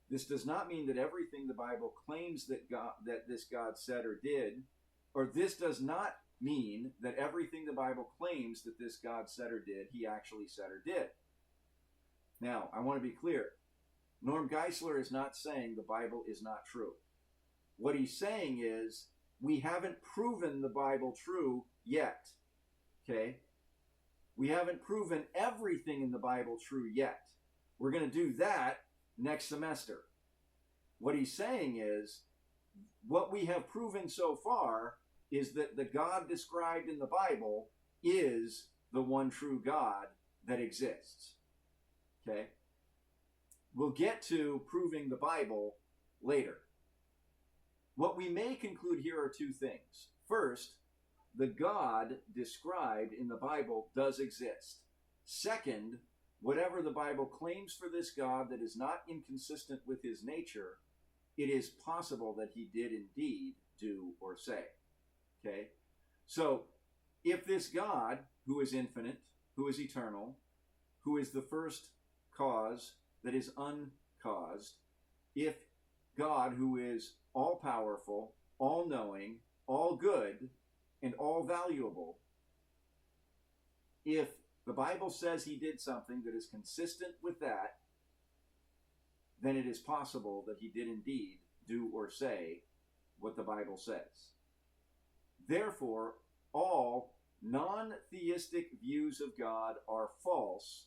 This does not mean that everything the Bible claims that this God said or did, or this does not mean that everything the Bible claims that this God said or did, he actually said or did. Now, I want to be clear. Norm Geisler is not saying the Bible is not true. What he's saying is, we haven't proven the Bible true yet. Okay? We haven't proven everything in the Bible true yet. We're going to do that next semester. What he's saying is, what we have proven so far is that the God described in the Bible is the one true God that exists. Okay? We'll get to proving the Bible later. What we may conclude here are two things. First, the God described in the Bible does exist. Second, whatever the Bible claims for this God that is not inconsistent with his nature, it is possible that he did indeed do or say. Okay? So, if this God, who is infinite, who is eternal, who is the first cause that is uncaused, if God, who is all-powerful, all-knowing, all-good, and all-valuable, if the Bible says he did something that is consistent with that, then it is possible that he did indeed do or say what the Bible says. Therefore, all non-theistic views of God are false.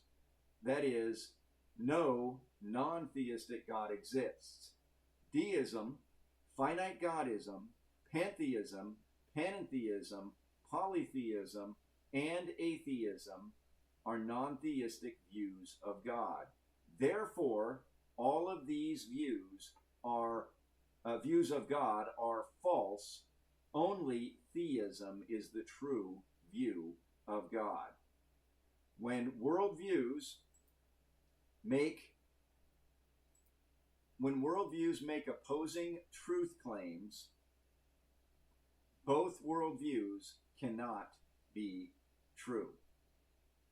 That is, no non-theistic God exists. Deism, finite godism, pantheism, panentheism, polytheism, and atheism are non-theistic views of God. Therefore, all of these views are views of God are false. Only theism is the true view of God. When worldviews make opposing truth claims, both worldviews cannot be true.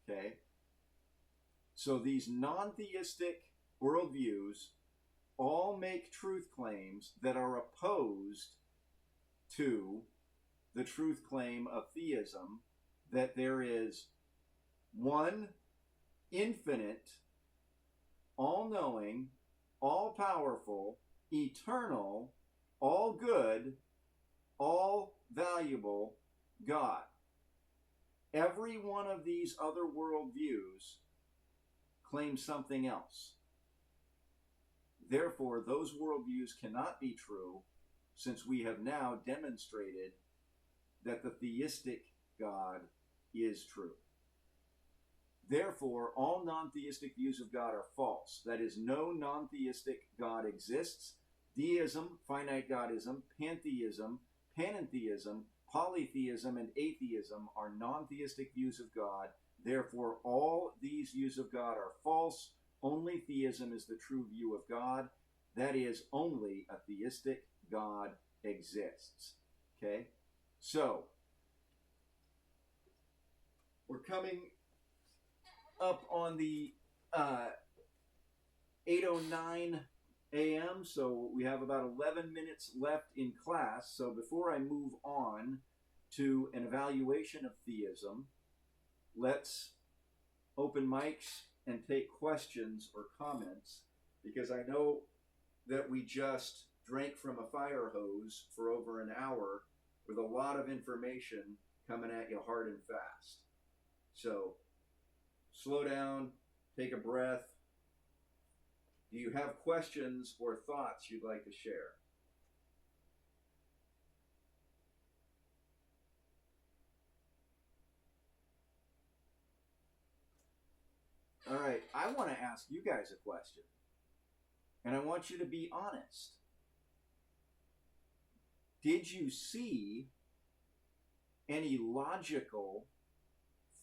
Okay? So these non-theistic worldviews all make truth claims that are opposed to the truth claim of theism, that there is one infinite, all-knowing, all-powerful, eternal, all-good, all-valuable God. Every one of these other worldviews claims something else. Therefore, those worldviews cannot be true, since we have now demonstrated that the theistic God is true. Therefore, all non-theistic views of God are false. That is, no non-theistic God exists. Deism, finite Godism, pantheism, panentheism, polytheism, and atheism are non-theistic views of God. Therefore, all these views of God are false. Only theism is the true view of God. That is, only a theistic God exists. Okay? So, we're coming up on the 8:09 a.m., so we have about 11 minutes left in class. So before I move on to an evaluation of theism, let's open mics and take questions or comments, because I know that we just drank from a fire hose for over an hour with a lot of information coming at you hard and fast. So slow down, take a breath. Do you have questions or thoughts you'd like to share? All right, I want to ask you guys a question, and I want you to be honest. Did you see any logical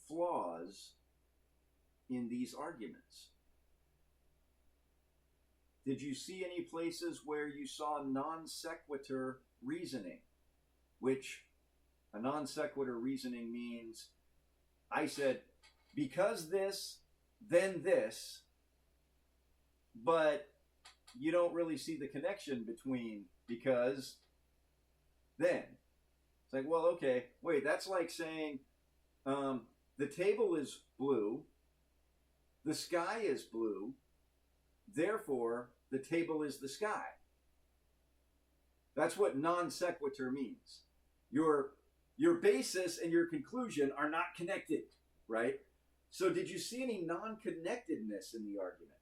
flaws in these arguments? Did you see any places where you saw non sequitur reasoning? Which a non sequitur reasoning means, I said, because this, then this, but you don't really see the connection between because, then. It's like, well, okay, wait, that's like saying the table is blue, the sky is blue, therefore the table is the sky. That's what non sequitur means. Your basis and your conclusion are not connected, right? So did you see any non-connectedness in the argument?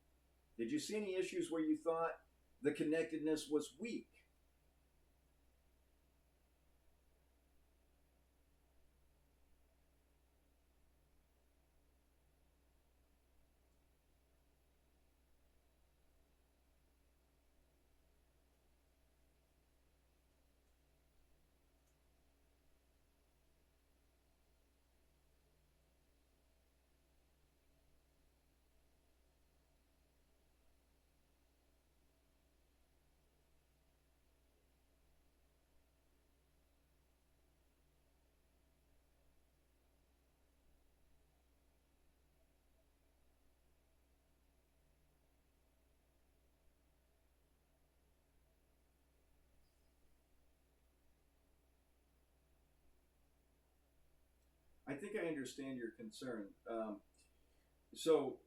Did you see any issues where you thought the connectedness was weak? I think I understand your concern. So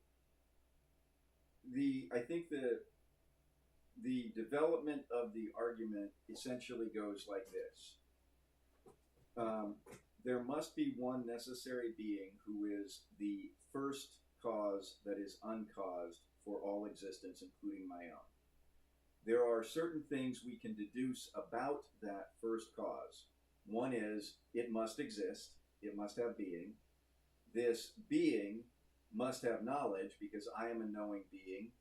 I think the development of the argument essentially goes like this. There must be one necessary being who is the first cause that is uncaused for all existence, including my own. There are certain things we can deduce about that first cause. One is it must exist. It must have being. This being must have knowledge because I am a knowing being,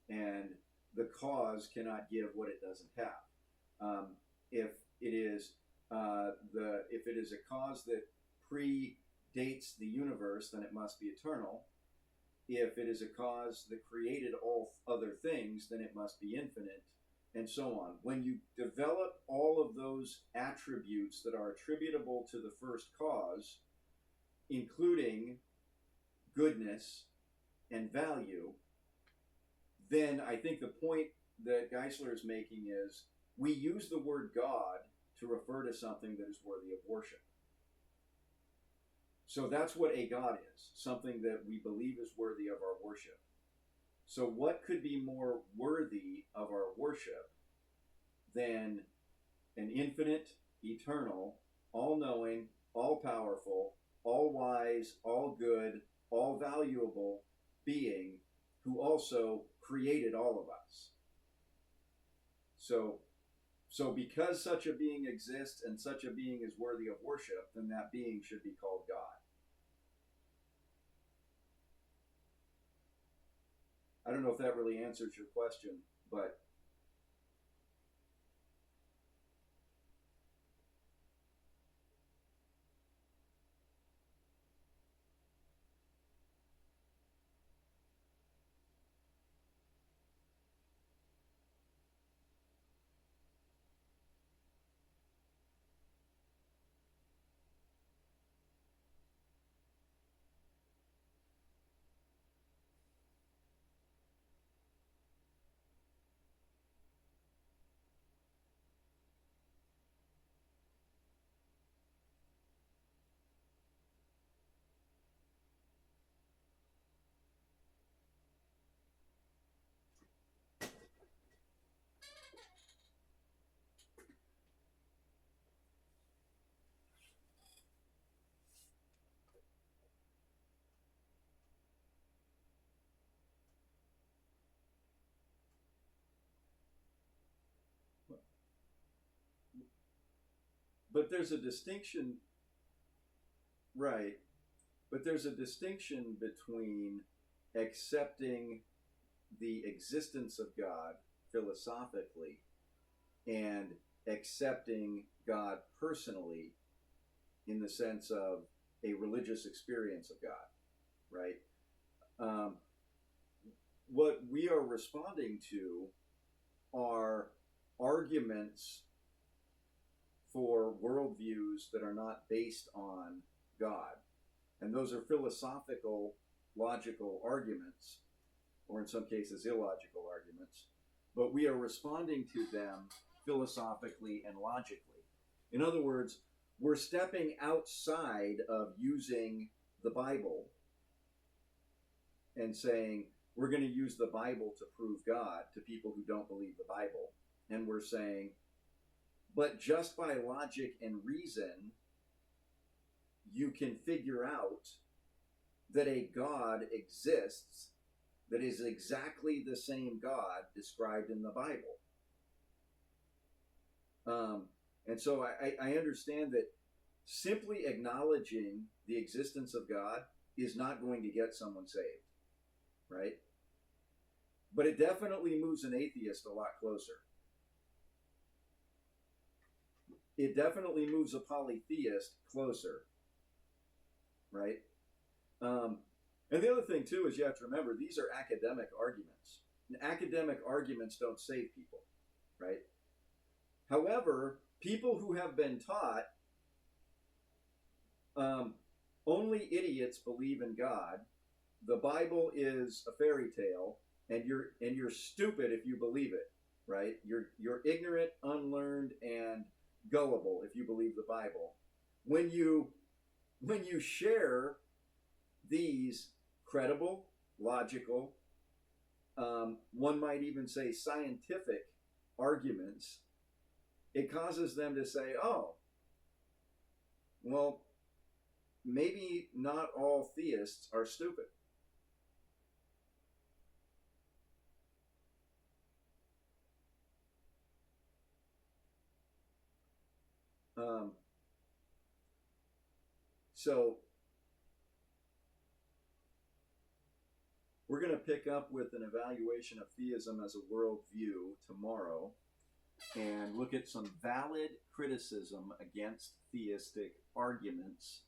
and the cause cannot give what it doesn't have. If it is if it is a cause that predates the universe, then it must be eternal. If it is a cause that created all other things, then it must be infinite, and so on. When you develop all of those attributes that are attributable to the first cause, including goodness and value, then I think the point that Geisler is making is we use the word God to refer to something that is worthy of worship. So that's what a God is, something that we believe is worthy of our worship. So what could be more worthy of our worship than an infinite, eternal, all-knowing, all-powerful, all-wise, all-good, all-valuable being who also created all of us? So because such a being exists and such a being is worthy of worship, then that being should be called God. I don't know if that really answers your question, but but there's a distinction, right? But there's a distinction between accepting the existence of God philosophically and accepting God personally in the sense of a religious experience of God, right? What we are responding to are arguments for worldviews that are not based on God. And those are philosophical, logical arguments, or in some cases, illogical arguments. But we are responding to them philosophically and logically. In other words, we're stepping outside of using the Bible and saying, we're going to use the Bible to prove God to people who don't believe the Bible. And we're saying, but just by logic and reason, you can figure out that a God exists that is exactly the same God described in the Bible. And so I understand that simply acknowledging the existence of God is not going to get someone saved, right? But it definitely moves an atheist a lot closer. It definitely moves a polytheist closer, right? And the other thing, too, is you have to remember, these are academic arguments. And academic arguments don't save people, right? However, people who have been taught only idiots believe in God, the Bible is a fairy tale, and you're stupid if you believe it, right? You're ignorant, unlearned, and gullible if you believe the Bible. When you share these credible, logical, one might even say scientific arguments, it causes them to say, oh, well, maybe not all theists are stupid. So we're going to pick up with an evaluation of theism as a worldview tomorrow. and look at some valid criticism against theistic arguments.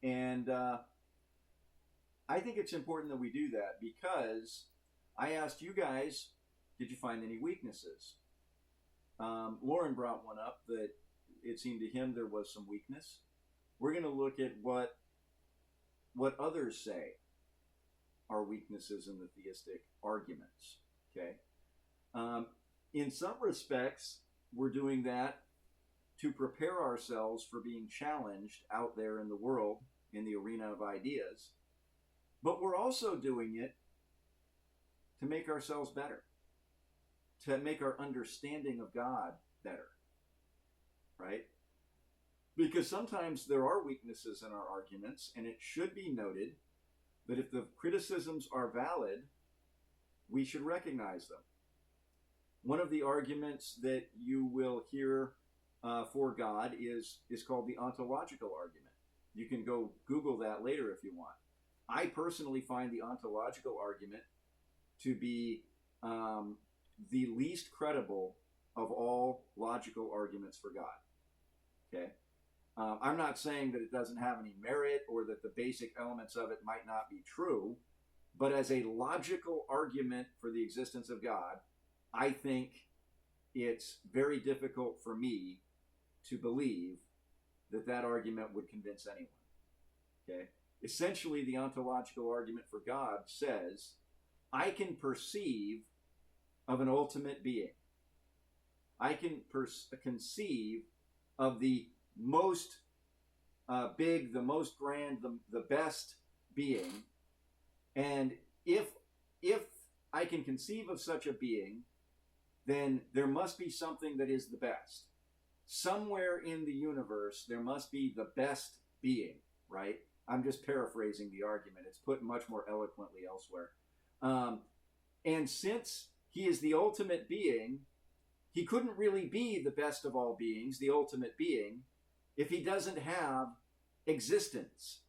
And I think it's important that we do that because I asked you guys, did you find any weaknesses? Lauren brought one up that it seemed to him there was some weakness. We're going to look at what others say are weaknesses in the theistic arguments. Okay. In some respects, we're doing that to prepare ourselves for being challenged out there in the world, in the arena of ideas. But we're also doing it to make ourselves better, to make our understanding of God better, right? Because sometimes there are weaknesses in our arguments, and it should be noted that if the criticisms are valid, we should recognize them. One of the arguments that you will hear for God is called the ontological argument. You can go Google that later if you want. I personally find the ontological argument to be the least credible of all logical arguments for God. Okay? I'm not saying that it doesn't have any merit or that the basic elements of it might not be true, but as a logical argument for the existence of God, I think it's very difficult for me to believe that that argument would convince anyone. Okay? Essentially, the ontological argument for God says, I can perceive of an ultimate being. I can conceive of the most big, the most grand, the best being. And if I can conceive of such a being, then there must be something that is the best. Somewhere in the universe, there must be the best being, right? I'm just paraphrasing the argument. It's put much more eloquently elsewhere. And since he is the ultimate being, he couldn't really be the best of all beings, the ultimate being, if he doesn't have existence.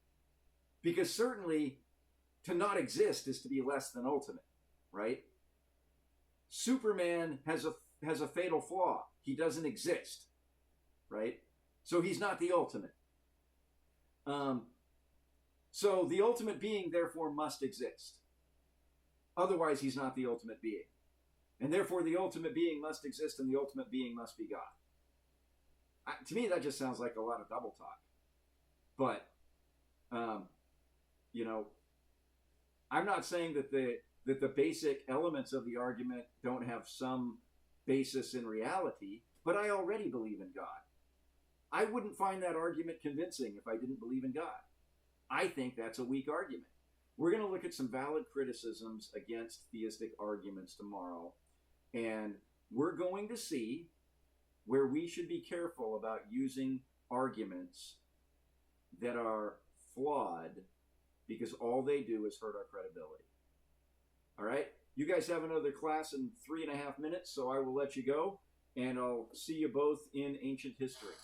Because certainly to not exist is to be less than ultimate, right? Superman has a fatal flaw. He doesn't exist, right? So he's not the ultimate. So the ultimate being, therefore, must exist. Otherwise, he's not the ultimate being. And therefore, the ultimate being must exist, and the ultimate being must be God. To me, that just sounds like a lot of double talk. But, I'm not saying that the basic elements of the argument don't have some basis in reality, but I already believe in God. I wouldn't find that argument convincing if I didn't believe in God. I think that's a weak argument. We're going to look at some valid criticisms against theistic arguments tomorrow, and we're going to see where we should be careful about using arguments that are flawed because all they do is hurt our credibility. All right? You guys have another class in 3.5 minutes, so I will let you go, and I'll see you both in ancient history.